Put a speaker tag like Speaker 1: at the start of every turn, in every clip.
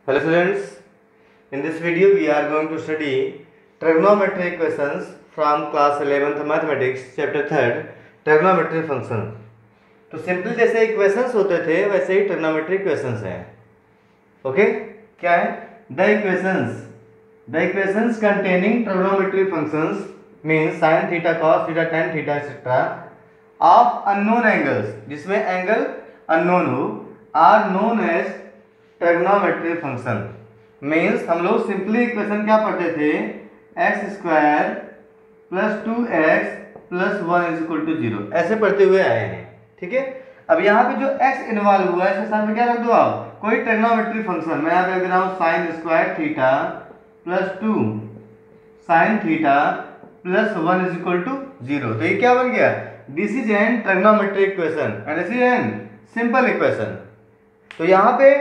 Speaker 1: Hello students, in this video we are going to study trigonometry equations from class 11th mathematics chapter 3rd trigonometry function। तो simple जैसे equations होते थे वैसे ही trigonometry equations हैं। Okay, क्या है? The equations containing trigonometry functions means sin theta cos theta tan theta et cetera of unknown angles, जिसमें एंगल अननोन हो, are known as trigonometry function. Means हम लोग सिंपली इक्वेशन क्या पढ़ते थे, x square plus 2x plus 1 is equal to 0, ऐसे पढ़ते हुए आए हैं। ठीक है, अब यहाँ पे जो x इन्वॉल्व हुआ है इसके साथ में क्या रख दो आप, कोई ट्रिग्नोमेट्री फंक्शन। मैं यहाँ पे रख रहा हूँ sine square theta plus 2 sine theta plus 1 is equal to 0। तो ये क्या बन गया, this is an trigonometry equation and this is an simple equation. तो यहाँ पे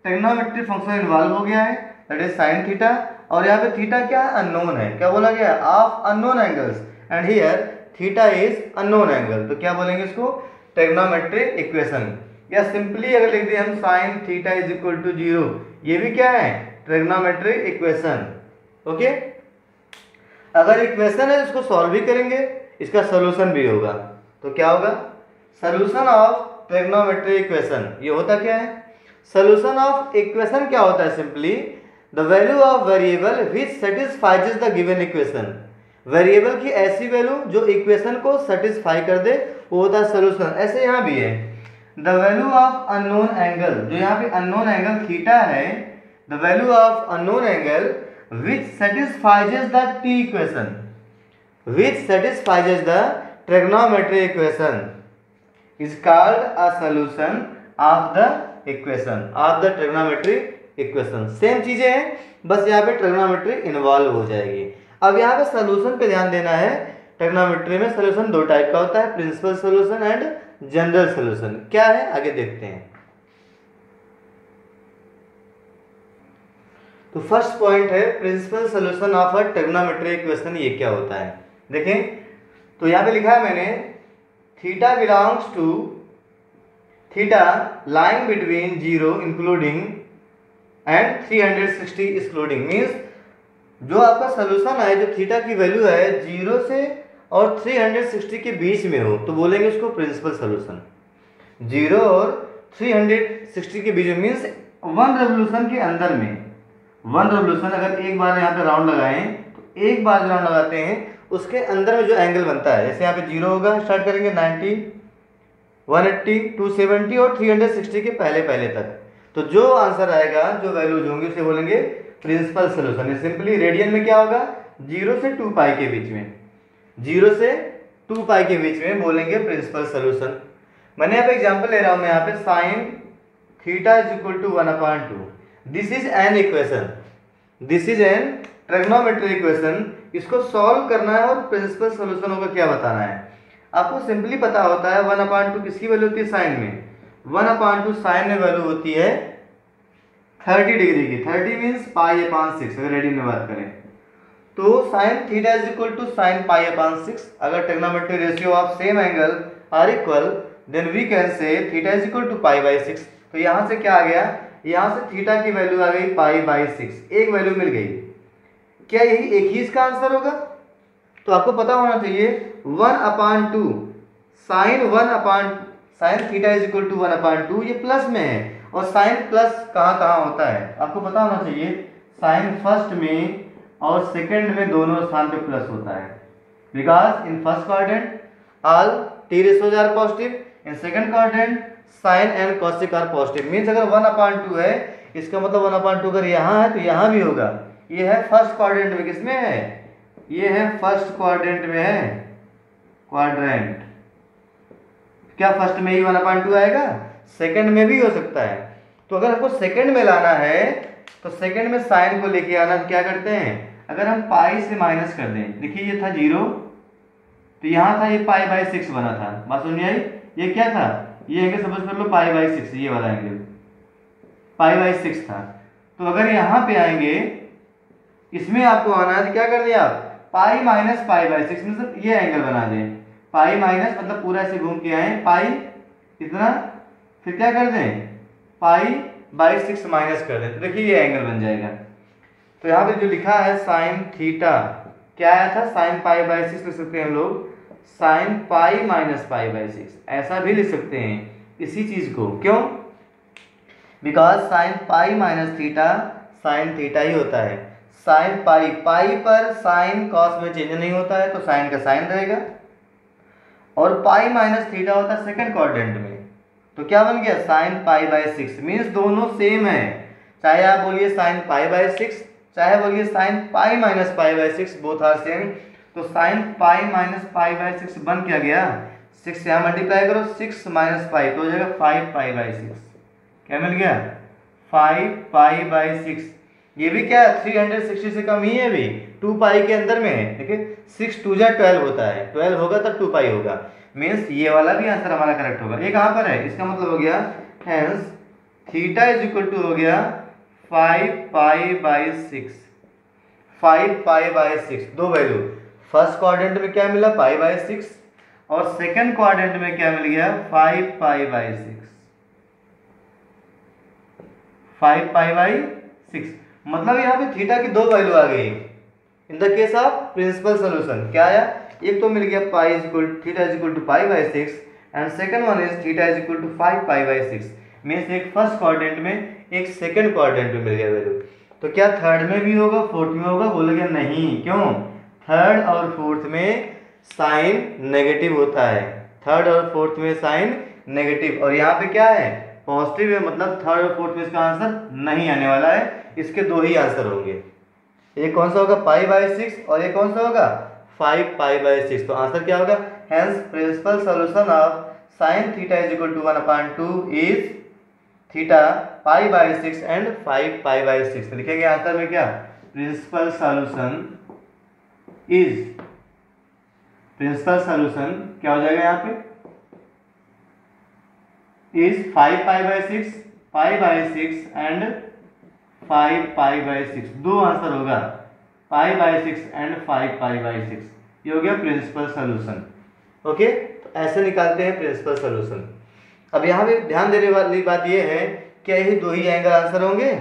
Speaker 1: ट्रिग्नोमेट्री फंक्शन इन्वॉल्व हो गया है, दैट इज साइन थीटा, और यहाँ पे थीटा क्या है, अननोन है। क्या बोला गया, of unknown angles, and here theta is unknown angle. तो क्या बोलेंगे इसको, ट्रिग्नोमेट्री इक्वेशन। या सिंपली अगर लिख दें हम sine theta is equal to 0, ये भी क्या है, ट्रिग्नोमेट्री इक्वेशन। ओके, अगर इक्वेशन है इसको सॉल्व भी करेंगे, इसका सोल्यूशन भी होगा। तो क्या होगा, सोल्यूशन ऑफ ट्रिग्नोमेट्री इक्वेशन। ये होता क्या है, सोल्यूशन ऑफ इक्वेशन क्या होता है, simply the value of variable which satisfies the given equation. Variable की ऐसी वैल्यू जो इक्वेशन को सेटिस्फाई कर दे, वो होता है सोल्यूशन। ऐसे यहाँ भी है, the value of unknown angle, जो यहाँ पे अननोन एंगल थीटा है, the value of unknown angle which satisfies the T equation, which satisfies the trigonometry equation is called a solution of the equation of the trigonometry equation। Same चीजें हैं, बस यहाँ पे trigonometry involve हो जाएगी। अब यहाँ पे सोल्यूशन पे ध्यान देना है। ट्रिग्नोमेट्री में सोल्यूशन दो टाइप का होता है, principal solution and general solution. क्या है आगे देखते हैं। तो फर्स्ट पॉइंट है principal solution of a trigonometry equation. ये क्या होता है देखें, तो यहाँ पे लिखा है मैंने, theta belongs to theta lying between 0 including and 360 excluding. Means जो आपका सोल्यूशन है, जो थीटा की वैल्यू है 0 से और 360 के बीच में हो, तो बोलेंगे उसको प्रिंसिपल सोल्यूशन। 0 और 360 के बीच में मीन्स वन रेवोल्यूशन के अंदर में। वन रेवोल्यूशन अगर एक बार यहाँ पे राउंड लगाएं, तो एक बार राउंड लगाते हैं उसके अंदर में जो एंगल बनता है, जैसे यहाँ पे 0 होगा, स्टार्ट करेंगे 90, 180, 270 और 360 के पहले पहले तक, तो जो आंसर आएगा, जो वैल्यूज होंगी, उसे बोलेंगे प्रिंसिपल सोल्यूशन। सिंपली रेडियन में क्या होगा, 0 से 2 पाई के बीच में, 0 से 2 पाई के बीच में बोलेंगे प्रिंसिपल सोल्यूशन। मैंने यहाँ पे एग्जाम्पल ले रहा हूँ मैं, यहाँ पे sine theta is equal to 1/2। This is an equation, this is an trigonometry equation. इसको सॉल्व करना है और प्रिंसिपल सोल्यूशन होगा क्या बताना है। आपको सिंपली पता होता है 1/2 किसकी वैल्यू होती है, साइन में। 1/2 साइन में वैल्यू होती है 30 डिग्री की। 30 मीन्स π/6 अगर रेडियन में बात करें, तो sine theta is equal to sine π/6। अगर trigonometry ratio of same angle are equal, then we can say theta is equal to π/6। तो यहाँ से क्या आ गया, यहाँ से थीटा की वैल्यू आ गई π/6, एक वैल्यू मिल गई। क्या यही एक ही इसका आंसर होगा? तो आपको पता होना चाहिए 1/2 sine theta is equal to 1/2, ये प्लस में है, और साइन प्लस कहाँ कहाँ होता है आपको पता होना चाहिए। साइन फर्स्ट में और सेकंड में दोनों स्थान पे प्लस होता है, because in first quadrant all T ratios are positive, in second quadrant sine and cosec are positive. Means अगर 1/2 है, इसका मतलब 1/2 अगर यहाँ है तो यहाँ भी होगा। ये है फर्स्ट क्वाड्रेंट में, किसमें है, ये है फर्स्ट क्वाड्रेंट में है, क्वाड्रेंट। क्या फर्स्ट में ही 1/2 आएगा, सेकंड में भी हो सकता है। तो अगर आपको सेकंड में लाना है, तो सेकंड में साइन को लेके आना, क्या करते हैं, अगर हम पाई से माइनस कर दें, देखिए ये था 0, तो यहाँ था ये π/6 बना था, बात सुनिए आई। ये क्या था, ये एंगल सपोज कर लो π/6, ये वाला एंगल π/6 था। तो अगर यहाँ पे आएंगे, इसमें आपको आना है, क्या कर दिया आप, पाई माइनस π/6, मतलब ये एंगल बना दें। पाई माइनस मतलब पूरा ऐसे घूम के आए, पाई इतना, फिर क्या कर दें, पाई बाई 6 माइनस कर दें तो देखिए ये एंगल बन जाएगा। तो यहाँ पे जो लिखा है साइन थीटा, क्या आया था, साइन पाई बाई 6 लिख सकते हैं हम लोग, sign pi minus pi by 6 ऐसा भी लिख सकते हैं इसी चीज को। क्यों? Because sine pi minus theta sine theta ही होता है। साइन पाई, पाई पर साइन कॉस में चेंज नहीं होता है तो साइन का साइन रहेगा, और पाई माइनस थीटा होता है सेकंड क्वाड्रेंट में, तो क्या बन गया, साइन पाई बाई 6 मीन्स दोनों सेम है। चाहे आप बोलिए साइन पाई बाई 6, चाहे बोलिए sine pi minus pi by 6, both are same. तो sine pi minus pi by 6 बन क्या गया, 6 यहाँ मल्टीप्लाई करो, 6 माइनस पाई तो हो जाएगा 5 पाई बाई 6। क्या मिल गया, 5 पाई बाई 6। ये भी क्या 360 से कम ही है, भी 2 पाई के अंदर में है। देखिए 6 2 जा 12 होता है, 12 होगा तब 2 पाई होगा, मीन्स ये वाला भी आंसर हमारा करेक्ट होगा। ये कहाँ पर है, इसका मतलब हो गया hence theta is equal to हो गया 5 पाई बाई 6, 5 पाई बाई 6। दो वैल्यू, फर्स्ट क्वाड्रेंट में क्या मिला, पाई बाई 6, और सेकंड क्वाड्रेंट में क्या मिल गया, 5 पाई बाई 6, 5 पाई बाई 6। मतलब यहाँ पे थीटा की दो वैल्यू आ गई in the case of principal solution. क्या आया, एक तो मिल गया pi is equal theta is equal to pi by 6 and second one is theta is equal to 5 pi by 6, means एक फर्स्ट क्वाड्रेंट में एक सेकंड क्वाड्रेंट में मिल गया वैल्यू। तो क्या थर्ड में भी होगा, फोर्थ में होगा, बोलोगे नहीं, क्यों, थर्ड और फोर्थ में साइन नेगेटिव होता है, थर्ड और फोर्थ में साइन नेगेटिव, और यहाँ पे क्या है पॉजिटिव है, मतलब थर्ड और फोर्थ में इसका आंसर नहीं आने वाला है, इसके दो ही आंसर होंगे। एक कौन सा होगा, पाई बाई 6, और एक कौन सा होगा, 5 पाई बाई 6। तो आंसर क्या होगा, hence principal solution of sine theta is equal to 1/2 is theta pi by 6 and 5 pi by 6। तो लिखेंगे आंसर में क्या, principal solution is, principal solution क्या हो जाएगा यहाँ पे, is 5 pi by 6, pi by 6 and 5 pi by 6। दो आंसर होगा, pi by 6 and 5 pi by 6। ये हो गया प्रिंसिपल सॉल्यूशन। ओके, तो ऐसे निकालते हैं प्रिंसिपल सॉल्यूशन। अब यहाँ पे ध्यान देने वाली बात ये है, क्या यही दो ही एंगल आंसर होंगे,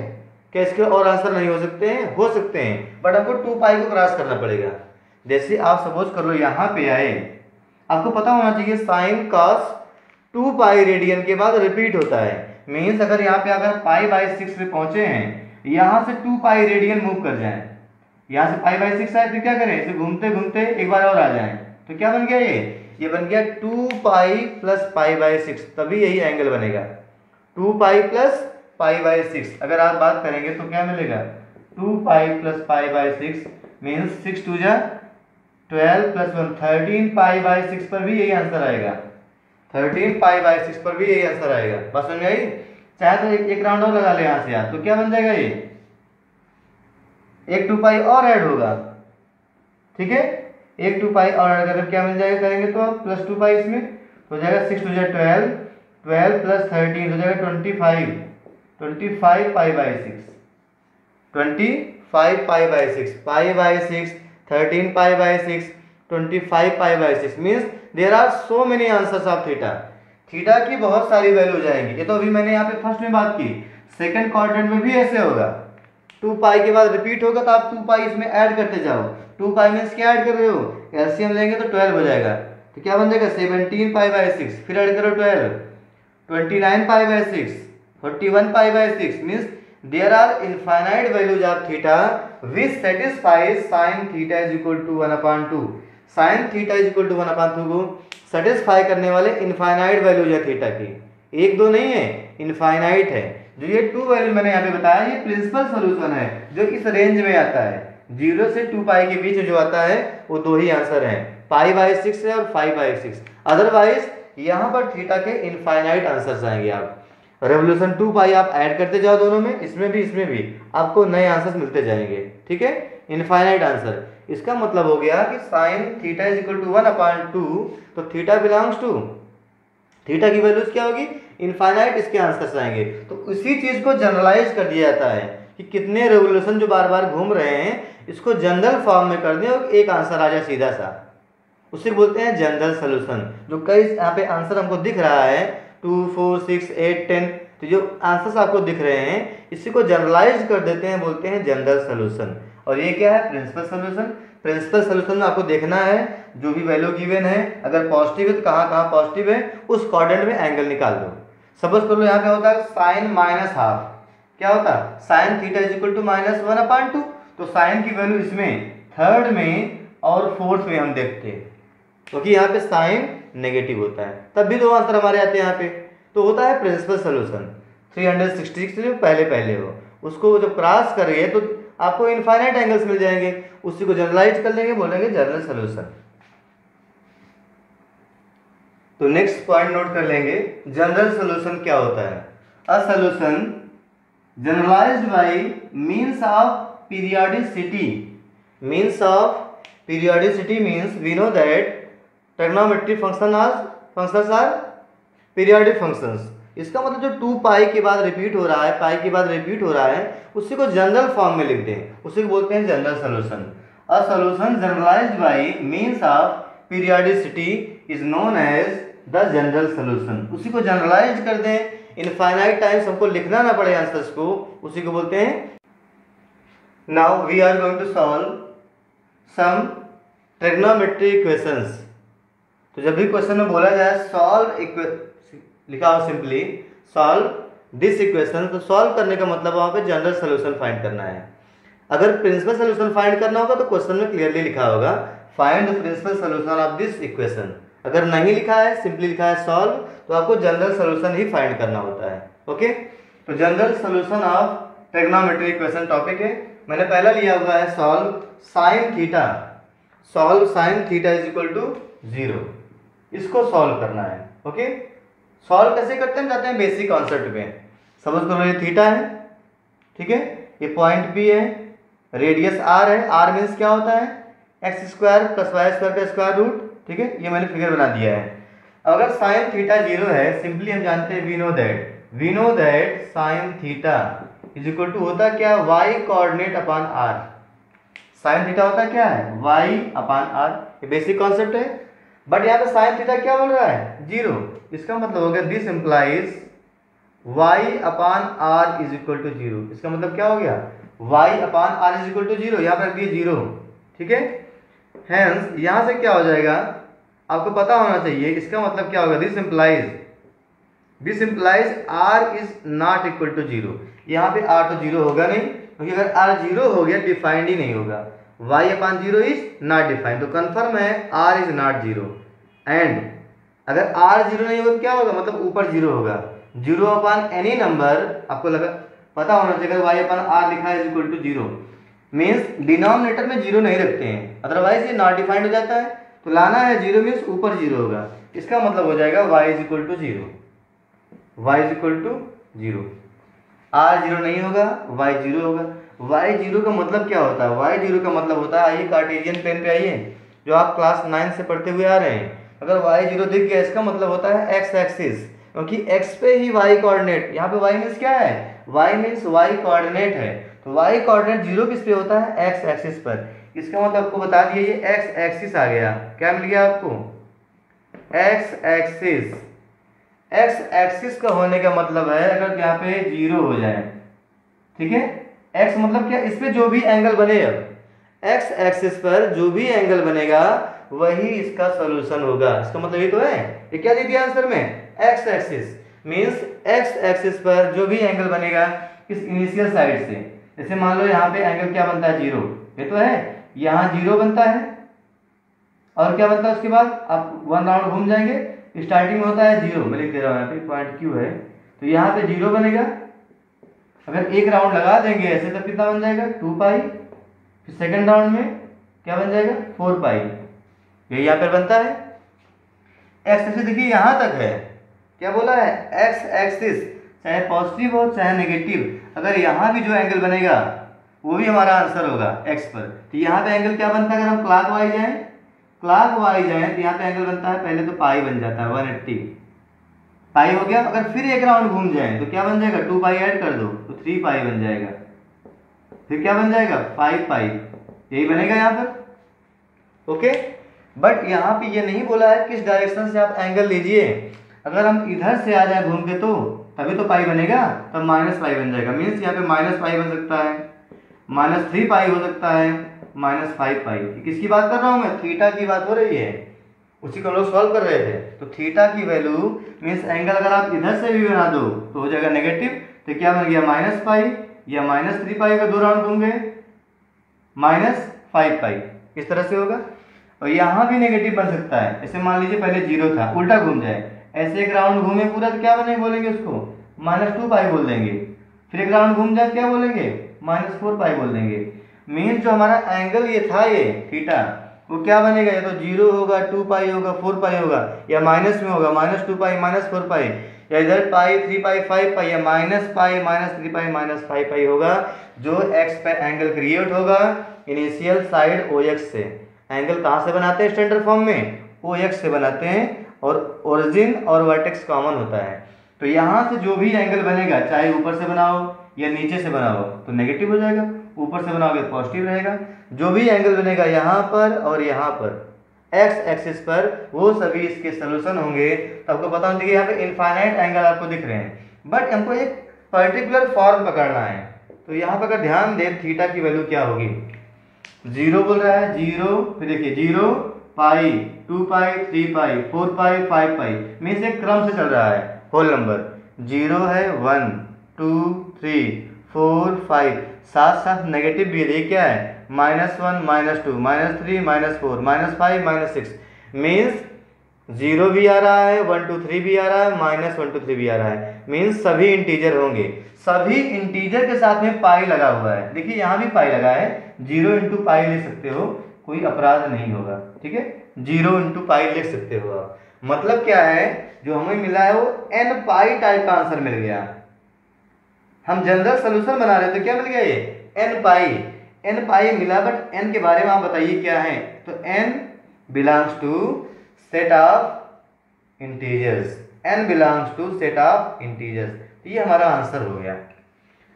Speaker 1: क्या इसके और आंसर नहीं हो सकते हैं, हो सकते हैं, बट हमको 2 पाई को क्रॉस करना पड़ेगा। जैसे आप सपोज कर लो यहाँ पे आए, आपको पता होना चाहिए साइन कॉस 2 पाई रेडियन के बाद रिपीट होता है, मीन्स अगर यहाँ पे अगर पाई बाई 6 पे पहुंचे हैं, यहाँ से 2 पाई रेडियन मूव कर जाए, यहाँ से पाई बाई 6 आए तो क्या करें, इसे घूमते घूमते एक बार और आ जाए, तो क्या बन गया, ये बन गया 2 पाई प्लस पाई बाई 6, तभी यही एंगल बनेगा 2 पाई प्लस पाई बाई 6। अगर आप बात करेंगे तो क्या मिलेगा, 2 pi plus pi by 6 means 6 2 जा 12 प्लस 1 13 पाई बाई 6 पर भी यही आंसर आएगा, 13 पाई बाई 6 पर भी यही आंसर आएगा। बस समझ आई, चाहे तो एक राउंड और लगा ले यहाँ से यार, तो क्या बन जाएगा, ये एक 2 पाई और ऐड होगा, ठीक है, एक 2 पाई और ऐड करके क्या मिल जाएगा, करेंगे तो प्लस 2 पाई इसमें तो हो जाएगा 6 2 जा 12, 12 प्लस 13 हो जाएगा 25, 25 pi by 6, 25 pi by 6, pi by 6, 13 pi by 6, 25 pi by 6 means there are so many answers of theta. Theta की बहुत सारी वैल्यू जाएंगी। ये तो अभी मैंने यहाँ पे फर्स्ट में बात की, सेकंड क्वाड्रेंट में भी ऐसे होगा, 2 पाई के बाद रिपीट होगा तो आप 2 पाई इसमें ऐड करते जाओ। 2 पाई मीन्स क्या ऐड कर रहे हो, एलसीएम लेंगे तो 12 हो जाएगा, तो क्या बन जाएगा 17 पाई बाई 6, फिर ऐड करो 12, 29 pi by 6, 41 pi by 6 means there are infinite values of theta which satisfies sine theta is equal to 1/2। Sine theta is equal to 1/2 को सेटिस्फाई करने वाले इनफाइनाइट वैल्यूज है थीटा की, एक दो नहीं है, इनफाइनाइट है। जो ये 2 वैल्यू मैंने यहाँ पे बताया, ये प्रिंसिपल सॉल्यूशन है जो इस रेंज में आता है, 0 से 2 पाई के बीच जो आता है वो दो ही आंसर हैं, पाई बाई 6 है और 5 बाई 6। अदरवाइज यहाँ पर थीटा के इनफाइनाइट आंसर्स आएंगे। आप रेवोल्यूशन 2 पाई आप ऐड करते जाओ दोनों में, इसमें भी आपको नए आंसर्स मिलते जाएंगे, ठीक है, इनफाइनाइट आंसर। इसका मतलब हो गया कि sine theta is equal to 1/2, तो थीटा बिलोंग्स टू, थीटा की वैल्यूज क्या होगी, इनफाइनाइट, इसके आंसर्स आएंगे। तो उसी चीज को जनरलाइज कर दिया जाता है कि कितने रेवोल्यूशन जो बार बार घूम रहे हैं इसको जनरल फॉर्म में कर दें और एक आंसर आ जाए सीधा सा, उसे बोलते हैं जनरल सोल्यूशन। जो कई यहाँ पे आंसर हमको दिख रहा है 2 4 6 8 10 तो जो आंसर्स आपको दिख रहे हैं इसी को जनरलाइज कर देते हैं, बोलते हैं जनरल सोल्यूशन। और ये क्या है? Principal solution. प्रिंसिपल सोल्यूशन में आपको देखना है जो भी वैल्यू गिवन है, अगर पॉजिटिव है तो कहाँ कहाँ पॉजिटिव है, उस क्वाड्रेंट में एंगल निकाल दो। सपोज कर लो यहाँ पे होता है साइन माइनस हाफ, क्या होता है? Sine theta is equal to -1/2। तो साइन की वैल्यू इसमें थर्ड में और फोर्थ में हम देखते हैं, क्योंकि यहाँ पे साइन नेगेटिव होता है, तब भी दो आंसर हमारे आते हैं यहाँ पे। तो होता है प्रिंसिपल सोल्यूशन। 366 जो पहले हो उसको जब क्रॉस कर रही है तो आपको इनफाइनाइट एंगल्स मिल जाएंगे, उसी को जनरलाइज कर लेंगे, बोलेंगे जनरल सोल्यूशन। तो नेक्स्ट पॉइंट नोट कर लेंगे, जनरल सोल्यूशन क्या होता है? A solution generalized by means of periodicity। means of periodicity means we know that trigonometric functions are periodic functions। इसका मतलब जो 2 पाई के बाद रिपीट हो रहा है, पाई के बाद रिपीट हो रहा है, उसी को जनरल फॉर्म में लिखते हैं, उसी को बोलते हैं general solution. A solution generalized by means of periodicity is known as the general solution. उसी को जनरलाइज कर दें, इनफाइनाइट टाइम्स हमको लिखना ना पड़े आंसर्स को, उसी को बोलते हैं। Now we are going to solve some trigonometry equations। तो जब भी क्वेश्चन में बोला जाए सॉल्व लिखा हो सिंपली सॉल्व दिस इक्वेशन, तो सॉल्व करने का मतलब वहाँ पे जनरल सोल्यूशन फाइंड करना है। अगर प्रिंसिपल सोल्यूशन फाइंड करना होगा तो क्वेश्चन में क्लियरली लिखा होगा find the principal solution of this equation. अगर नहीं लिखा है, सिंपली लिखा है सॉल्व, तो आपको जनरल सोल्यूशन ही फाइंड करना होता है। ओके, तो general solution of trigonometry equation topic है। मैंने पहला लिया हुआ है solve sine theta. Solve sine theta is equal to 0, इसको सॉल्व करना है। ओके, सॉल्व कैसे करते हैं, जाते हैं बेसिक कॉन्सेप्ट पे। समझ करो ये थीटा है, ठीक है, ये पॉइंट पी है, रेडियस आर है, आर मीन्स क्या होता है x² + y² का स्क्वायर रूट, ठीक है, ये मैंने फिगर बना दिया है। अगर साइन थीटा 0 है, सिंपली हम जानते हैं we know that sine theta is equal to होता क्या, y coordinate upon r। Sine theta होता क्या है, y अपॉन r, ये बेसिक कॉन्सेप्ट है। बट यहाँ पे साइन थीटा क्या बोल रहा है, 0। इसका मतलब हो गया this implies y upon r is equal to 0। इसका मतलब क्या हो गया, y upon r is equal to 0, यहाँ पर रख दिए 0, ठीक है। हेंस यहाँ से क्या हो जाएगा, आपको पता होना चाहिए, इसका मतलब क्या होगा, this implies r is not equal to 0। यहाँ पे r तो 0 होगा नहीं, क्योंकि अगर r 0 हो गया डिफाइंड ही नहीं होगा, y upon 0 is not defined, तो कंफर्म है r इज नॉट 0। एंड अगर r 0 नहीं होगा क्या होगा, मतलब ऊपर 0 होगा, 0 अपॉन एनी नंबर, आपको लगा पता होना चाहिए, अगर y अपॉन r लिखा है is equal to 0 means denominator में 0 नहीं रखते हैं, अदरवाइज ये नॉट डिफाइंड हो जाता है। तो लाना है 0 मीन्स ऊपर 0 होगा, इसका मतलब हो जाएगा y is equal to 0, y is equal to 0। r 0 नहीं होगा, y 0 होगा। y 0 का मतलब क्या होता है, y 0 का मतलब होता है, आइए कार्टेशियन प्लेन पे आइए, जो आप क्लास 9 से पढ़ते हुए आ रहे हैं। अगर y 0 दिख गया, इसका मतलब होता है x एक्सिस, क्योंकि x पे ही y कोऑर्डिनेट, यहाँ पे y मीन्स क्या है, y मीन्स y कोऑर्डिनेट है, तो y कोऑर्डिनेट 0 किस पे होता है, x एक्सिस पर। इसका मतलब आपको बता दिए, ये x एक्सिस आ गया, क्या मिल गया आपको, x एक्सिस। x एक्सिस का होने का मतलब है अगर यहाँ पे 0 हो जाए, ठीक है, x मतलब क्या, इस पे जो भी एंगल बने, अब x एक्सिस पर जो भी एंगल बनेगा वही इसका सॉल्यूशन होगा। इसका मतलब ये तो है, ये क्या दे दिया आंसर में, x axis means x axis पर जो भी एंगल बनेगा इस इनिशियल साइड से, जैसे मान लो यहाँ पे एंगल क्या बनता है, 0, ये तो है, यहाँ 0 बनता है, और क्या बनता है उसके बाद, आप 1 राउंड घूम जाएंगे, स्टार्टिंग में होता है 0, मैं लिख दे रहा हूँ यहाँ पे पॉइंट Q है, तो यहाँ पे 0 बनेगा। अगर एक राउंड लगा देंगे ऐसे तो कितना बन जाएगा, 2 पाई, फिर सेकंड राउंड में क्या बन जाएगा, 4 पाई, ये यहाँ पर बनता है। एक्स एक्सिस देखिए यहाँ तक है, क्या बोला है, एक्स एक्सिस, चाहे पॉजिटिव हो चाहे नेगेटिव, अगर यहाँ भी जो एंगल बनेगा वो भी हमारा आंसर होगा एक्स पर। तो यहाँ पे एंगल क्या बनता है, अगर हम क्लॉकवाइज जाएं तो यहाँ पे एंगल बनता है, पहले तो पाई बन जाता है, 180 पाई हो गया। अगर फिर एक राउंड घूम जाए तो क्या बन जाएगा, 2 पाई ऐड कर दो तो 3 पाई बन जाएगा, फिर क्या बन जाएगा, 5 पाई, यही बनेगा यहाँ पर। ओके, बट यहाँ पे ये नहीं बोला है किस डायरेक्शन से आप एंगल लीजिए। अगर हम इधर से आ जाए घूम के तो तभी तो पाई बनेगा, तब माइनस पाई बन जाएगा। मीन्स यहाँ पे माइनस पाई बन सकता है, माइनस 3 पाई हो सकता है, माइनस 5 पाई। किसकी बात कर रहा हूँ मैं? थीटा की बात हो रही है, उसी को हम लोग सॉल्व कर रहे थे। तो थीटा की वैल्यू मीन्स एंगल अगर आप इधर से भी बना दो तो हो जाएगा नेगेटिव, तो क्या बन गया माइनस पाई, या माइनस 3 पाई का 2 राउंड घूम गए, माइनस 5 पाई, इस तरह से होगा। और यहाँ भी नेगेटिव बन सकता है, ऐसे मान लीजिए पहले 0 था, उल्टा घूम जाए, ऐसे एक राउंड घूमे पूरा तो क्या बने बोलेंगे उसको, माइनस 2 पाई बोल देंगे। फिर एक राउंड घूम जाए क्या बोलेंगे, माइनस 4 पाई बोल देंगे। मीन्स जो हमारा एंगल ये था ये थीटा, वो क्या बनेगा, या तो 0 होगा, 2 पाई होगा, 4 पाई होगा, या माइनस में होगा, माइनस 2 पाई, माइनस 4 पाई, या इधर पाई 3 पाई 5 पाई, या माइनस पाई, माइनस 3 पाई, माइनस 5 पाई होगा। जो एक्स पे एंगल क्रिएट होगा इनिशियल साइड ओ एक्स से। एंगल कहाँ से बनाते हैं स्टैंडर्ड फॉर्म में, ओ एक्स से बनाते हैं, और ओरिजिन और वर्टेक्स कॉमन होता है। तो यहाँ से जो भी एंगल बनेगा, चाहे ऊपर से बनाओ या नीचे से बनाओ, तो नेगेटिव हो जाएगा, ऊपर से बनाओगे तो पॉजिटिव रहेगा। जो भी एंगल बनेगा यहाँ पर और यहाँ पर एक्स एक्सिस पर, वो सभी इसके सोल्यूशन होंगे। तो आपको पता होना चाहिए यहाँ पे इनफाइनाइट एंगल आपको दिख रहे हैं, बट हमको एक पर्टिकुलर फॉर्म पकड़ना है। तो यहाँ पर अगर ध्यान दें थीटा की वैल्यू क्या होगी, 0 बोल रहा है, 0, फिर देखिए 0 पाई, 2 पाई, 3 पाई, 4 पाई, 5 पाई, मीन्स एक क्रम से चल रहा है होल नंबर। 0 है 1 2 3 4 5, साथ साथ नेगेटिव भी है, क्या है -1 -2 -3 -4 -5 -6, मीन्स 0 भी आ रहा है, 1 2 3 भी आ रहा है, -1 2 3 भी आ रहा है। मीन्स सभी इंटीजर होंगे, सभी इंटीजर के साथ में पाई लगा हुआ है। देखिए यहाँ भी पाई लगा है, 0 इंटू पाई ले सकते हो, कोई अपराध नहीं होगा, ठीक है, 0 इंटू पाई लिख सकते हो आप। मतलब क्या है, जो हमें मिला है वो n पाई टाइप का आंसर मिल गया। हम जनरल सोल्यूशन बना रहे थे, क्या मिल गया ये n पाई मिला, बट n के बारे में आप बताइए क्या है। तो n belongs to set of integers, n belongs to set of integers. तो ये हमारा आंसर हो गया।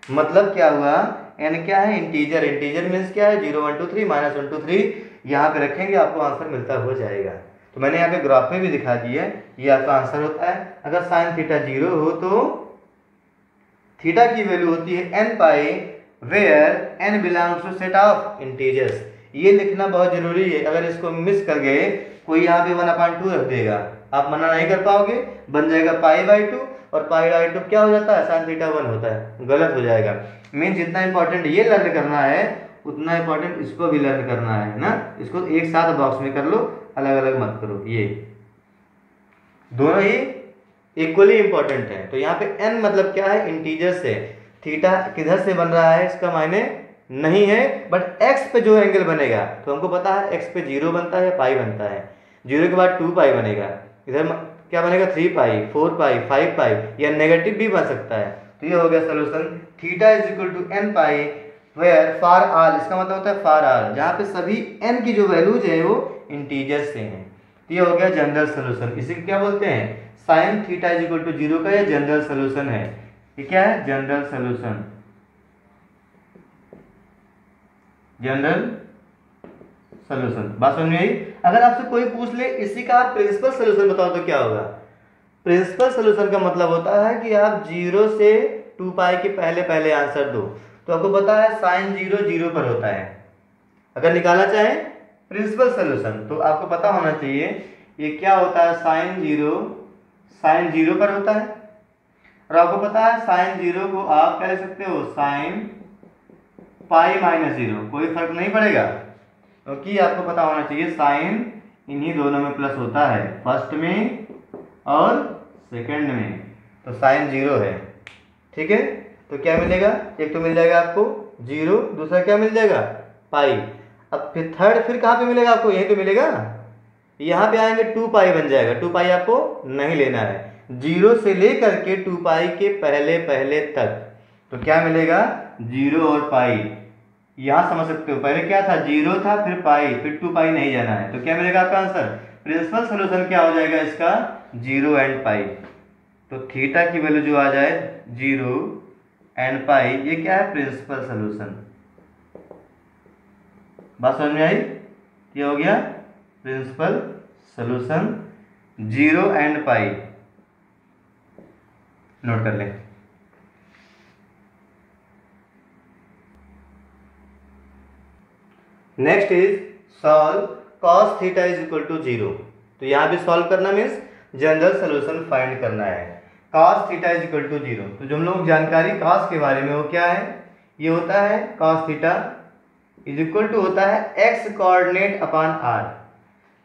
Speaker 1: मतलब क्या हुआ, n क्या है, इंटीजर, इंटीजर मीन्स क्या है 0 1 2 3 -1 2 3, यहाँ पे रखेंगे आपको आंसर मिलता हो जाएगा। तो मैंने यहाँ पे ग्राफ में भी दिखा दिया है, ये आपका आंसर होता है। अगर साइन थीटा 0 हो तो थीटा की वैल्यू होती है n pi, where n belongs to set of integers. ये लिखना बहुत जरूरी है, अगर इसको मिस कर गए, कोई यहाँ पे 1/2 रख देगा, आप मना नहीं कर पाओगे, बन जाएगा π/2, और π/2 क्या हो जाता है, साइन थीटा 1 होता है, गलत हो जाएगा। मीन्स जितना इंपॉर्टेंट ये लर्न करना है उतना इंपॉर्टेंट इसको भी लर्न करना है ना। इसको एक साथ बॉक्स में कर लो, अलग अलग मत करो, ये दोनों ही इक्वली इंपॉर्टेंट है। तो यहाँ पे n मतलब क्या है, इंटीजर से। थीटा किधर से बन रहा है इसका मायने नहीं है, बट x पे जो एंगल बनेगा, तो हमको पता है x पे 0 बनता है, पाई बनता है, 0 के बाद 2 पाई बनेगा, इधर क्या बनेगा 3 पाई, 4 पाई, 5 पाई, या नेगेटिव भी बन सकता है। तो ये हो गया solution, theta is equal to n pi where for all, इसका मतलब होता है फॉर ऑल, जहाँ पे सभी n की जो वैल्यूज है वो इंटीजर से हैं। तो ये हो गया जनरल सोल्यूशन। इसी को क्या बोलते हैं, sine theta is equal to 0 का ये जनरल सोल्यूशन है। ये क्या है, जनरल सोल्यूशन, जनरल सोल्यूशन। बात समझ में आई। अगर आपसे कोई पूछ ले इसी का आप प्रिंसिपल सोल्यूशन बताओ तो क्या होगा। प्रिंसिपल सोल्यूशन का मतलब होता है कि आप 0 से 2 पाई के पहले पहले आंसर दो। तो आपको पता है साइन 0 0 पर होता है, अगर निकालना चाहें प्रिंसिपल सोल्यूशन तो आपको पता होना चाहिए ये क्या होता है, साइन 0 पर होता है। और आपको पता है साइन 0 को आप कह सकते हो साइन π-0, कोई फर्क नहीं पड़ेगा, क्योंकि आपको पता होना चाहिए साइन इन्हीं दोनों में प्लस होता है, फर्स्ट में और सेकंड में। तो साइन 0 है, ठीक है। तो क्या मिलेगा, एक तो मिल जाएगा आपको 0, दूसरा क्या मिल जाएगा पाई। अब फिर थर्ड फिर कहाँ पे मिलेगा आपको, यहीं तो मिलेगा, यहाँ पे आएंगे 2 पाई बन जाएगा। 2 पाई आपको नहीं लेना है, 0 से लेकर के 2 पाई के पहले पहले तक। तो क्या मिलेगा 0 और पाई, यहाँ समझ सकते हो, पहले क्या था 0 था, फिर पाई, फिर 2 पाई नहीं जाना है। तो क्या मिलेगा आपका आंसर, प्रिंसिपल सोल्यूशन क्या हो जाएगा इसका 0 एंड पाई। तो थीटा की वैल्यू जो आ जाए 0 एंड पाई, ये क्या है प्रिंसिपल सोल्यूशन। बात समझ में आई, ये हो गया principal solution 0 and pi. Note कर लें। Next is solve cos theta is equal to 0। तो यहाँ भी सॉल्व करना मीन्स जनरल सोल्यूशन फाइंड करना है। cos theta is equal to 0, तो जो हम लोग जानकारी cos के बारे में वो क्या है, ये होता है cos theta is equal to होता है x coordinate upon r,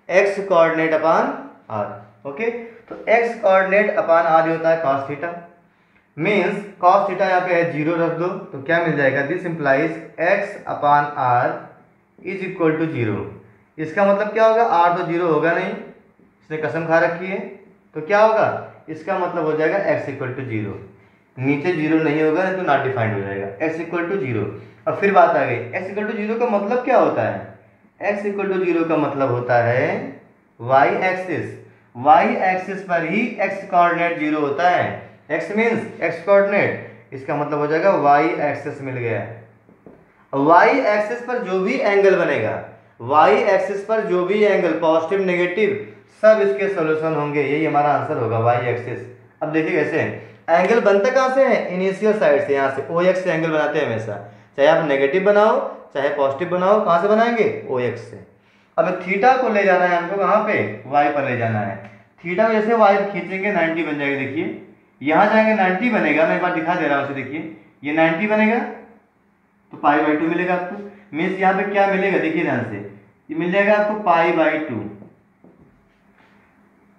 Speaker 1: x coordinate upon r। Okay, तो x कोऑर्डिनेट अपॉन r होता है cos theta. Means cos theta यहाँ पे है 0 रख दो तो क्या मिल जाएगा, this implies x upon r is equal to 0। इसका मतलब क्या होगा, r तो 0 होगा नहीं, इसने कसम खा रखी है, तो क्या होगा, इसका मतलब हो जाएगा x इक्वल टू 0। नीचे 0 नहीं होगा नहीं तो नॉट डिफाइंड हो जाएगा, x इक्वल टू 0। अब फिर बात आ गई, x इक्वल टू 0 का मतलब क्या होता है, x इक्वल टू 0 का मतलब होता है y एक्सिस, y एक्सिस पर ही x कोऑर्डिनेट 0 होता है। x मीन्स x कोऑर्डिनेट, इसका मतलब हो जाएगा y एक्सिस मिल गया। y एक्सिस पर जो भी एंगल बनेगा, y एक्सिस पर जो भी एंगल पॉजिटिव नेगेटिव सब इसके सॉल्यूशन होंगे, यही हमारा आंसर होगा y एक्सिस। अब देखिए कैसे एंगल बनता कहाँ से है, इनिशियल साइड से, यहाँ से OX से एंगल बनाते हैं हमेशा, चाहे आप नेगेटिव बनाओ चाहे पॉजिटिव बनाओ, कहाँ से बनाएंगे, OX से। अब थीटा को ले जाना है हमको कहाँ पे, y पर ले जाना है। थीटा को जैसे y खींचेंगे 90 बन जाएगा, देखिए यहाँ जाएंगे 90 बनेगा, मैं एक बार दिखा दे रहा हूँ उसे, देखिए ये 90 बनेगा तो π/2 मिलेगा आपको। मीन्स यहाँ पे क्या मिलेगा, देखिए ध्यान से, ये मिल जाएगा आपको π/2।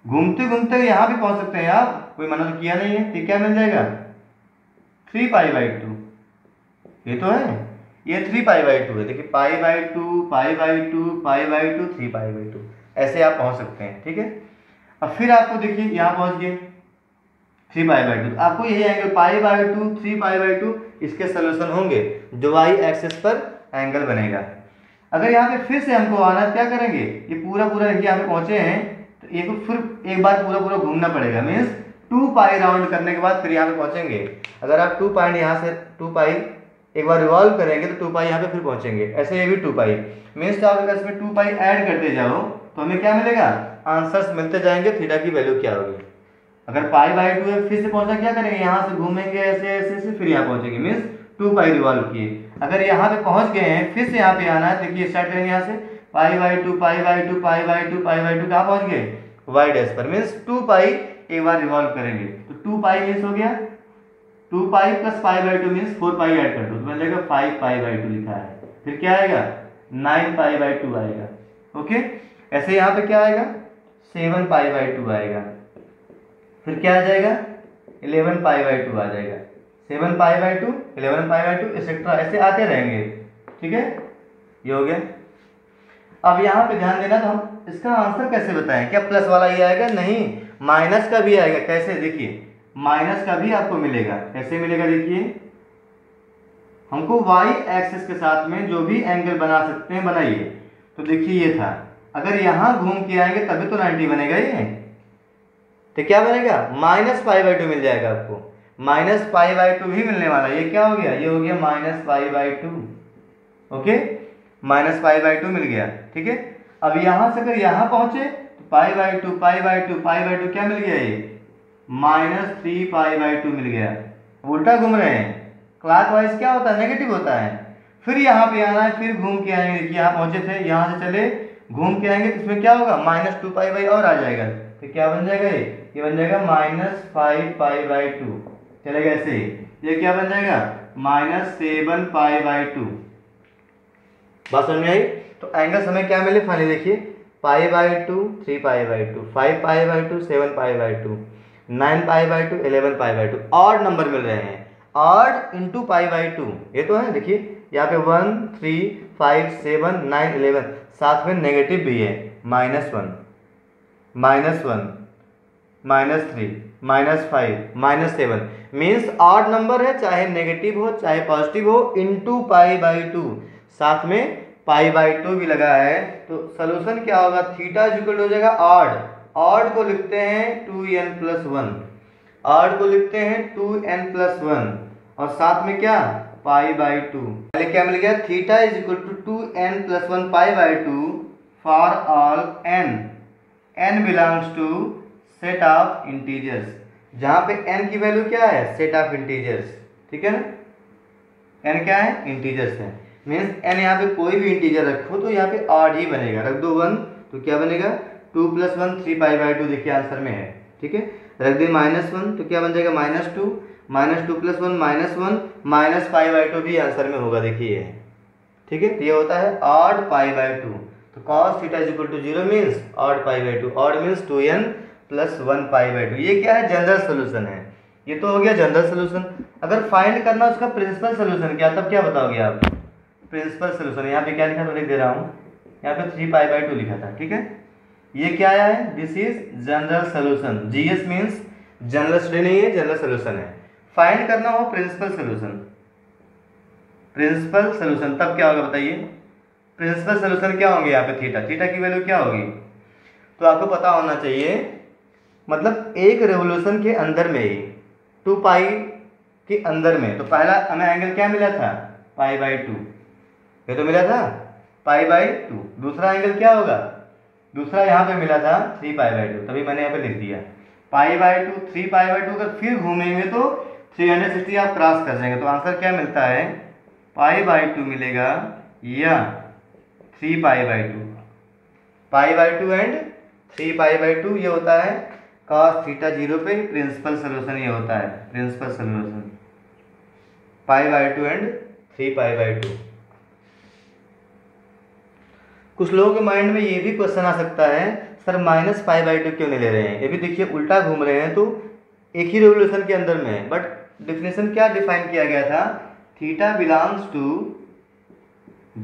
Speaker 1: घूमते घूमते यहाँ भी पहुंच सकते हैं आप, कोई मना तो किया नहीं है, तो क्या मिल जाएगा 3π/2। ये तो है, ये 3π/2 है, देखिए π/2 π/2 π/2 3π/2, ऐसे आप पहुंच सकते हैं। ठीक है, अब फिर आपको देखिए यहाँ पहुंच गए 3π/2, आपको यही एंगल π/2 3π/2 इसके सोल्यूशन होंगे जो y एक्सिस पर एंगल बनेगा। अगर यहाँ पे फिर से हमको आना है, क्या करेंगे, ये पूरा पूरा यहाँ पे पहुंचे हैं तो एक फिर एक बार पूरा पूरा घूमना पड़ेगा। मीन्स 2π राउंड करने के बाद फिर यहाँ पे पहुंचेंगे। अगर आप 2π यहाँ से 2π एक बार रिवॉल्व करेंगे तो 2π यहाँ पे फिर पहुंचेंगे, ऐसे ये भी 2π। मीन्स आप अगर इसमें 2π ऐड करते जाओ तो हमें क्या मिलेगा, आंसर्स मिलते जाएंगे, थीटा की वैल्यू क्या होगी। अगर π/2 है, फिर से पहुंचा क्या करेंगे, यहाँ से घूमेंगे ऐसे ऐसे ऐसे, फिर यहाँ पहुंचेंगे, मीन्स 2π रिवॉल्व किए। अगर यहाँ पे पहुंच गए हैं, फिर से यहाँ पे आना है, देखिए स्टार्ट करेंगे यहाँ से π/2 π/2 π/2 π/2, कहाँ पहुंच गए, y डैश पर। मीन्स 2π एक बार रिवॉल्व करेंगे तो 2π मीन्स हो गया 2π प्लस π/2 मीन्स 4π ऐड कर दो तो बन जाएगा 5π/2 लिखा है। फिर क्या आएगा 9π/2 आएगा। ओके, ऐसे यहाँ पे क्या आएगा 7π/2 आएगा। फिर क्या आ जाएगा 11π/2 आ जाएगा, 7π/2 11π/2 एक्सेट्रा, ऐसे आते रहेंगे। ठीक है, ये हो गया। अब यहाँ पे ध्यान देना, तो हम इसका आंसर कैसे बताएं, क्या प्लस वाला ही आएगा, नहीं माइनस का भी आएगा। कैसे, देखिए माइनस का भी आपको मिलेगा, कैसे मिलेगा, देखिए हमको y एक्सिस के साथ में जो भी एंगल बना सकते हैं बनाइए। तो देखिए ये था, अगर यहाँ घूम के आएंगे तभी तो 90 बनेगा, ये तो क्या बनेगा -π/2 मिल जाएगा आपको, -π/2 भी मिलने वाला। ये क्या हो गया, ये हो गया -π/2। ओके, -π/2 मिल गया। ठीक है, अब यहाँ से अगर यहाँ पहुंचे तो π/2 π/2 π/2 क्या मिल गया, ये -3π/2 मिल गया। उल्टा घूम रहे हैं, क्लॉकवाइज क्या होता है, नेगेटिव होता है। फिर यहाँ पे आना है, फिर घूम के आएंगे, देखिए यहाँ पहुंचे थे, यहाँ से चले घूम के आएंगे तो इसमें क्या होगा -2π और आ जाएगा, तो क्या बन जाएगा, ये बन जाएगा -5π/2 चलेगा। ऐसे ये क्या बन जाएगा -7π/2। बात समझ में आई। तो एंगल्स हमें क्या मिले फाइनली, देखिए π/2 3π/2 5π/2 7π/2 9π/2 11π/2, ऑड नंबर मिल रहे हैं, ऑड इंटू π/2 ये तो है। देखिए यहाँ पे 1 3 5 7 9 11, साथ में नेगेटिव भी है, -1 -1 -3 -5 -7, मीन्स ऑड नंबर है, चाहे नेगेटिव हो चाहे पॉजिटिव हो, इंटू π/2, साथ में π/2 भी लगा है। तो सोल्यूशन क्या होगा, थीटा इक्वल हो जाएगा ऑड। ऑड को लिखते हैं 2n+1, ऑड को लिखते हैं 2n+1 और साथ में क्या π/2। पहले क्या मिल गया, theta is equal to 2n+1 π/2 for all n belongs to set of integers. जहाँ पे n की वैल्यू क्या है, सेट ऑफ इंटीजर्स, ठीक है ना, n क्या है, इंटीजर्स है, मीन्स n यहाँ पे कोई भी इंटीजर रखो तो यहाँ पे ऑड ही बनेगा, रख दो 1 तो क्या बनेगा 2 + 1 3π/2, देखिए आंसर में है, ठीक है, रख दे -1 तो क्या बन जाएगा -2, -2 + 1 -1 -π/2 भी आंसर में होगा, देखिए, ठीक है, तो ये होता है ऑड π/2, तो cos theta is equal to 0 means odd π/2, odd means 2n + 1 π/2, ये क्या है, जनरल सोल्यूशन है, ये तो हो गया जनरल सोल्यूशन। अगर फाइंड करना उसका प्रिंसिपल सोल्यूशन क्या, तब क्या बताओगे आप, प्रिंसिपल सोल्यूशन यहाँ पे क्या लिखा था, लिख दे रहा हूँ, यहाँ पे 3π/2 लिखा था, ठीक है, ये क्या आया है, this is general solution, GS means general study नहीं है, जनरल सोल्यूशन है। फाइंड करना हो प्रिंसिपल सोल्यूशन, प्रिंसिपल सोल्यूशन तब क्या होगा बताइए, प्रिंसिपल सोल्यूशन क्या होंगे यहाँ पे, थीटा की वैल्यू क्या होगी, तो आपको पता होना चाहिए, मतलब एक रेवोल्यूशन के अंदर में ही 2π के अंदर में, तो पहला हमें एंगल क्या मिला था, π/2, ये तो मिला था π/2, दूसरा एंगल क्या होगा, दूसरा यहाँ पे मिला था 3π/2, तभी मैंने यहाँ पे लिख दिया π/2 3π/2, अगर फिर घूमेंगे तो 360 आप क्रॉस कर जाएंगे, तो आंसर क्या मिलता है, π/2 मिलेगा या 3π/2, π/2 एंड 3π/2, ये होता है cos थीटा 0 पे प्रिंसिपल सोल्यूशन, ये होता है प्रिंसिपल सोल्यूशन, π/2 एंड 3π/2। कुछ लोगों के माइंड में ये भी क्वेश्चन आ सकता है, सर -π/2 क्यों नहीं ले रहे हैं, ये भी देखिए उल्टा घूम रहे हैं, तो एक ही रेवोल्यूशन के अंदर में है, बट डिफिनेशन क्या डिफाइन किया गया था, थीटा बिलोंग्स टू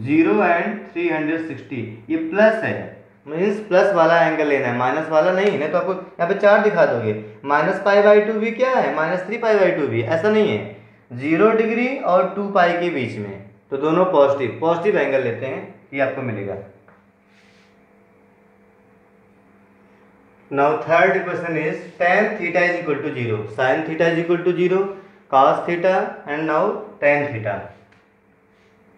Speaker 1: 0 एंड 360, ये प्लस है, मीन्स प्लस वाला एंगल लेना है, माइनस वाला नहीं तो आपको यहाँ पे 4 दिखा दोगे, -π/2 भी क्या है, -3π/2 भी, ऐसा नहीं है, 0 डिग्री और 2π के बीच में, तो दोनों पॉजिटिव एंगल लेते हैं, ये आपको मिलेगा। Now third question is tan theta is equal to 0, sin theta is equal to 0, cos theta and now tan theta.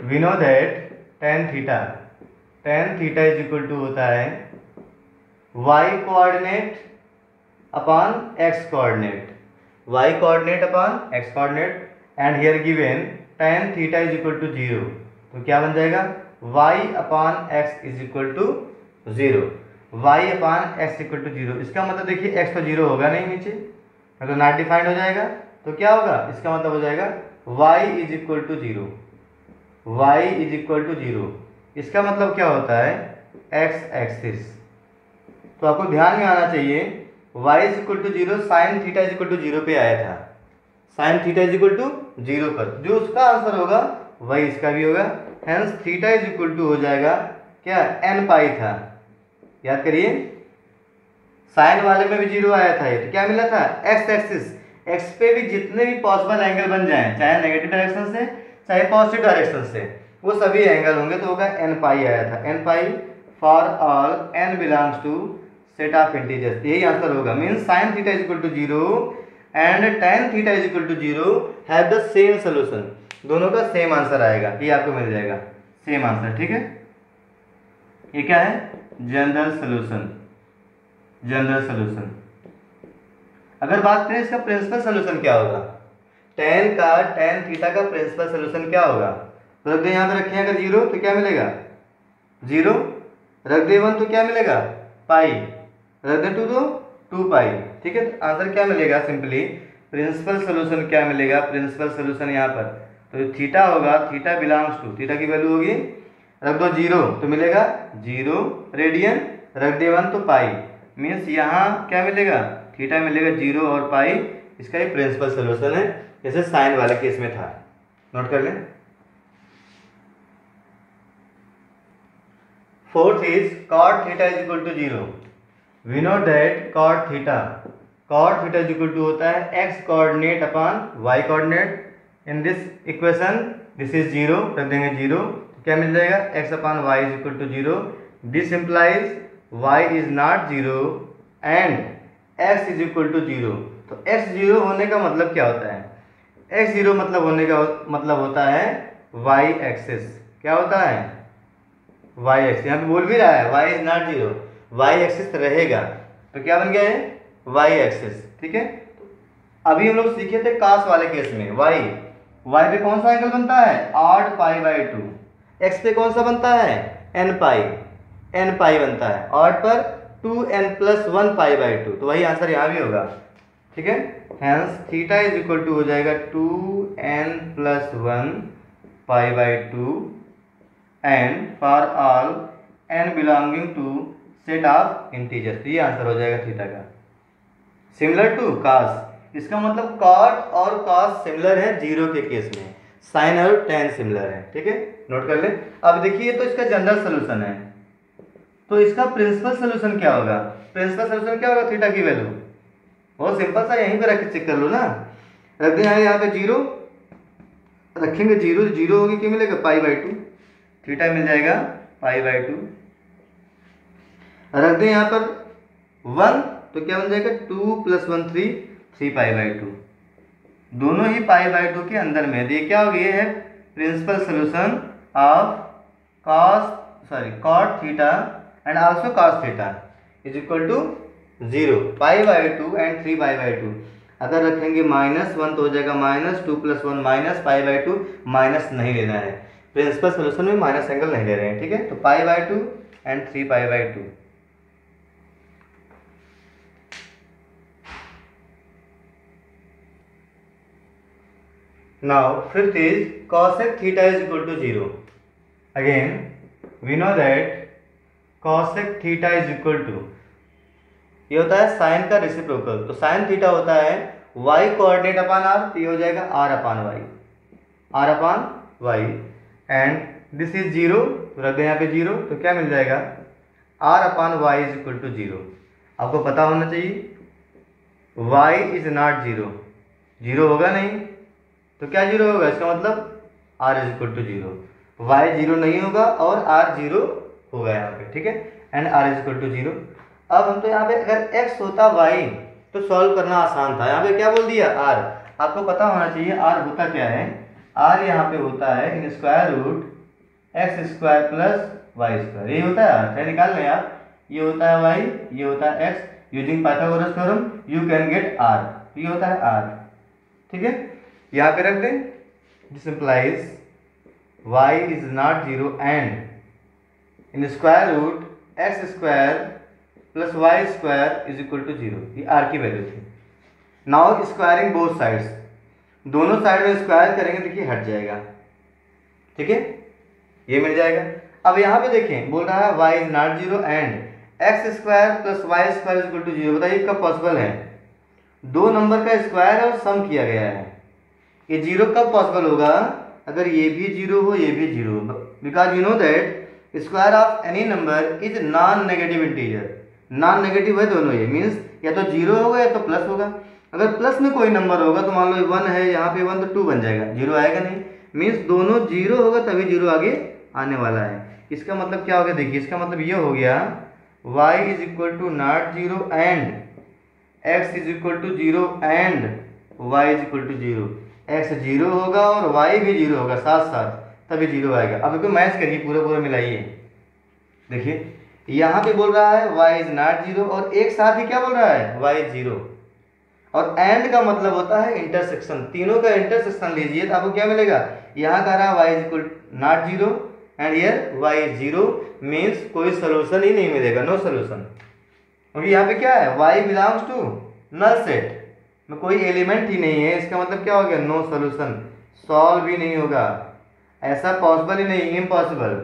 Speaker 1: We know that tan theta is equal to होता है y coordinate upon x coordinate, y coordinate upon x coordinate, and here given tan theta is equal to 0, तो क्या बन जाएगा y upon x is equal to 0, y upon x equal to 0, इसका मतलब देखिए x तो 0 होगा नहीं नीचे, तो नॉट डिफाइंड हो जाएगा, तो क्या होगा, इसका मतलब हो जाएगा y is equal to 0, y is equal to 0, इसका मतलब क्या होता है x एक्सिस, तो आपको ध्यान में आना चाहिए y is equal to 0, sine theta is equal to 0 पे आया था, sine theta is equal to 0 पर, जो उसका आंसर होगा वही इसका भी होगा, hence theta is equal to हो जाएगा क्या, n π था, याद करिए, साइन वाले में भी 0 आया था, ये तो क्या मिला था, एक्स एक्सिस, एक्स पे भी जितने भी पॉसिबल एंगल बन जाएं, चाहे नेगेटिव डायरेक्शन से चाहे पॉजिटिव डायरेक्शन से, वो सभी एंगल होंगे, तो होगा n π आया था, n π for all n belongs to set of integers, यही आंसर होगा, means sine theta is equal to 0 and tan theta is equal to 0 have the same solution, दोनों का सेम आंसर आएगा, ये आपको मिल जाएगा सेम आंसर, ठीक है, ये क्या है, जनरल सोल्यूशन। अगर बात करें इसका प्रिंसिपल सोल्यूशन क्या होगा, tan थीटा का प्रिंसिपल सोल्यूशन क्या होगा, तो रख दे यहाँ पे रखें, अगर 0 तो क्या मिलेगा 0, रख दे 1 तो क्या मिलेगा पाई, रख दे 2 तो 2π, ठीक है, तो आंसर क्या मिलेगा, सिंपली प्रिंसिपल सोल्यूशन क्या मिलेगा, प्रिंसिपल सोल्यूशन यहाँ पर तो थीटा होगा, थीटा बिलोंग्स टू, थीटा की वैल्यू होगी, रख दो 0 तो मिलेगा 0 रेडियन, रख दे 1 तो पाई, मीन्स यहाँ क्या मिलेगा, थीटा मिलेगा 0 और पाई, इसका ही प्रिंसिपल सोल्यूशन है, जैसे साइन वाले केस में था, नोट कर लें। Fourth is cot theta is equal to 0, we know that cot theta is equal to होता है x coordinate upon y coordinate, in this equation this is 0, रख देंगे 0, क्या मिल जाएगा x upon y is equal to 0, this implies y is not 0 and x is equal to 0, तो x 0 होने का मतलब क्या होता है, x 0 मतलब होने का मतलब होता है y एक्सिस, क्या होता है y एक्सिस, यहाँ पे बोल भी रहा है y is not 0, y axis रहेगा, तो क्या बन गया है y एक्सिस, ठीक है, अभी हम लोग सीखे थे कास वाले केस में वाई पे कौन सा एंगल बनता है 8 पाई बाई 2, एक्स पे कौन सा बनता है एन पाई बनता है, 8 पर 2n+1 पाई बाई 2, तो वही आंसर यहाँ भी होगा। ठीक है, hence theta is equal to हो जाएगा 2n+1 pi by 2 and for all n belonging to set of integers, तो ये आंसर हो जाएगा थीटा का। सिमिलर टू कॉस, इसका मतलब कॉट और कॉस सिमिलर है जीरो के केस में, साइन और टेन सिमिलर है। ठीक है, नोट कर ले। अब देखिए तो इसका जनरल सोल्यूशन है, तो इसका प्रिंसिपल सोल्यूशन क्या होगा, प्रिंसिपल सोल्यूशन क्या होगा थीटा की वैल्यू, बहुत सिंपल सा, यहीं पे रख के चेक कर लो ना। रख दें यहाँ पे जीरो रखेंगे, जीरो जीरो होगी क्या मिलेगा पाई बाई 2, थीटा मिल जाएगा पाई बाई 2। रख दें यहाँ पर 1 तो क्या बन जाएगा 2 + 1 3 पाई बाई 2, दोनों ही पाई बाई 2 के अंदर में। ये क्या हो गया है principal solution of cot theta and also cos theta is equal to 0 pi by 2 and 3 pi by 2। अगर रखेंगे -1 तो हो जाएगा -2 + 1 माइनस पाई बाई 2, माइनस नहीं लेना है, प्रिंसिपल सोल्यूशन में माइनस एंगल नहीं ले रहे हैं। ठीक है, तो पाई by 2 and 3 pi by 2। Now fifth is cosec theta is equal to 0. Again we know that cosec theta is equal to, ये होता है साइन का रेसिप्रोकल, तो साइन थीटा होता है y कोऑर्डिनेट अपान r, तो ये हो जाएगा r upon y and this is 0, तो रख दें यहाँ पे 0, तो क्या मिल जाएगा r upon y is equal to 0। आपको पता होना चाहिए y इज नॉट 0, 0 होगा नहीं, तो क्या 0 होगा, इसका मतलब r is equal to 0, y 0 नहीं होगा और r 0 होगा यहाँ पे। ठीक है, and r is equal to 0। अब हम तो यहाँ पे अगर x होता y तो सॉल्व करना आसान था, यहाँ पे क्या बोल दिया r। आपको पता होना चाहिए r होता क्या है, r यहाँ पे होता है इन स्क्वायर रूट x² + y², ये होता है r, चाहे निकाल लें आप, ये होता है y, ये होता है x, using Pythagoras theorem you can get r, ये होता है r। ठीक है, यहाँ पे रख दें, this implies y is not 0 and in square root x² + y² is equal to 0, ये r की वैल्यू थी। नाउ स्क्वायरिंग बोथ साइड्स, दोनों साइड में स्क्वायर करेंगे, देखिए हट जाएगा। ठीक है, ये मिल जाएगा। अब यहाँ पे देखें बोल रहा है y is not 0 and x² + y² is equal to 0, बताइए कब पॉसिबल है, दो नंबर का स्क्वायर और सम किया गया है, ये 0 कब पॉसिबल होगा, अगर ये भी 0 हो ये भी 0 हो, because you know that square of any number is non negative integer, non negative है दोनों, ये मीन्स या तो 0 होगा या तो प्लस होगा। अगर प्लस में कोई नंबर होगा तो मान लो 1 है, यहाँ पे 1 तो 2 बन जाएगा, 0 आएगा नहीं, मीन्स दोनों 0 होगा तभी 0 आगे आने वाला है। इसका मतलब क्या हो गया, देखिए इसका मतलब ये हो गया y is equal to not 0 and x is equal to 0 and y is equal to 0, x 0 होगा और y भी 0 होगा साथ साथ, तभी 0 आएगा। अब इसको मैच करिए, पूरा मिलाइए, देखिए यहाँ पे बोल रहा है y इज नॉट 0 और एक साथ ही क्या बोल रहा है y इज 0, और एंड का मतलब होता है इंटरसेक्शन, तीनों का इंटरसेक्शन लीजिए तो आपको क्या मिलेगा, यहाँ कह रहा है y is equal not 0 and here y is 0, means कोई सोल्यूशन ही नहीं मिलेगा, नो सोल्यूशन, क्योंकि यहाँ पे क्या है y belongs to null set में कोई एलिमेंट ही नहीं है, इसका मतलब क्या हो गया नो सोल्यूशन, सॉल्व भी नहीं होगा, ऐसा पॉसिबल ही नहीं, इम्पॉसिबल।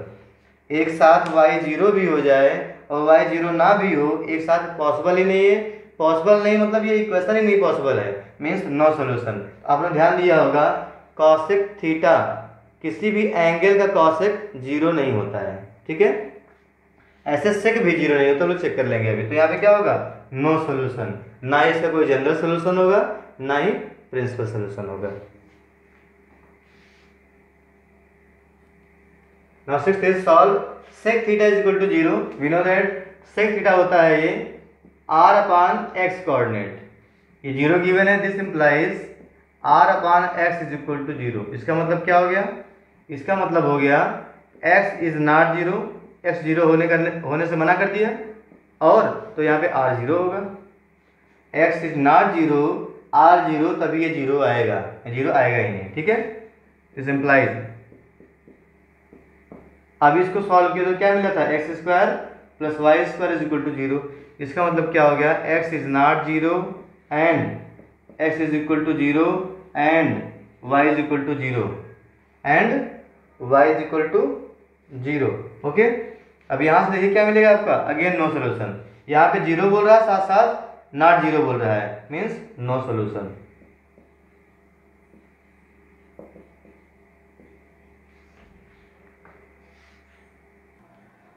Speaker 1: एक साथ y 0 भी हो जाए और y 0 ना भी हो, एक साथ पॉसिबल ही नहीं है, पॉसिबल नहीं मतलब ये इक्वेशन ही नहीं पॉसिबल है, मीन्स नो सोल्यूशन। आपने ध्यान दिया होगा कॉसेक थीटा, किसी भी एंगल का कॉसेक 0 नहीं होता है। ठीक है, ऐसे सेक भी 0 नहीं होता, लोग चेक कर लेंगे अभी। तो यहाँ पे क्या होगा नो सोल्यूशन, ना ही इसका कोई जनरल सोल्यूशन होगा ना ही प्रिंसिपल सोल्यूशन होगा। Now sixth is solve sec theta is equal to 0. We know that sec theta होता है ये r अपान x कोऑर्डिनेट, ये 0 गिवन है, this implies r upon x is equal to 0। इसका मतलब क्या हो गया, इसका मतलब हो गया x इज नॉट 0, x 0 होने से मना कर दिया, और तो यहाँ पे r 0 होगा, x is not 0 or zero तभी ये जीरो आएगा, जीरो आएगा ही नहीं, ठीक है। इस इम्प्लाइज अब इसको सॉल्व किया तो क्या मिला था, x square plus y square is equal to zero. इसका मतलब क्या हो गया, x is not zero and x is equal to zero and y is equal to zero and y is equal to zero. Okay, अब यहाँ से देखिए क्या मिलेगा आपका, अगेन नो सोल्यूशन। यहाँ पे जीरो बोल रहा है, साथ साथ नॉट जीरो बोल रहा है, मीन्स नो सोल्यूशन।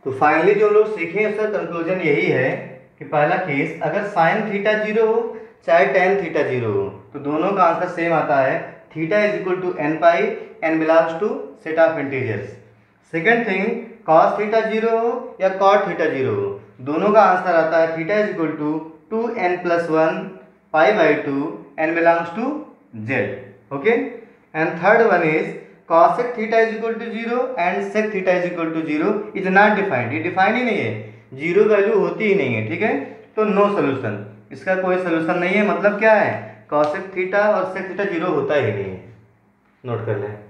Speaker 1: तो फाइनली जो लोग सीखे उसका कंक्लूजन यही है कि पहला केस, अगर साइन थीटा जीरो हो चाहे टेन थीटा जीरो हो तो दोनों का आंसर सेम आता है, theta is equal to n pi, n belongs to set of integers. Second thing, cos theta zero हो या कॉट थीटा जीरो हो, दोनों का आंसर आता है theta is equal to 2n + 1 pi by 2 n belongs to z। Okay, and third one is cosec theta is equal to zero and sec theta is equal to zero is not defined, ये defined ही नहीं है, zero value होती ही नहीं है, ठीक है। तो नो सोल्यूशन, इसका कोई सोल्यूशन नहीं है। मतलब क्या है, cosec थीटा और sec थीटा जीरो होता ही नहीं है, नोट कर लें।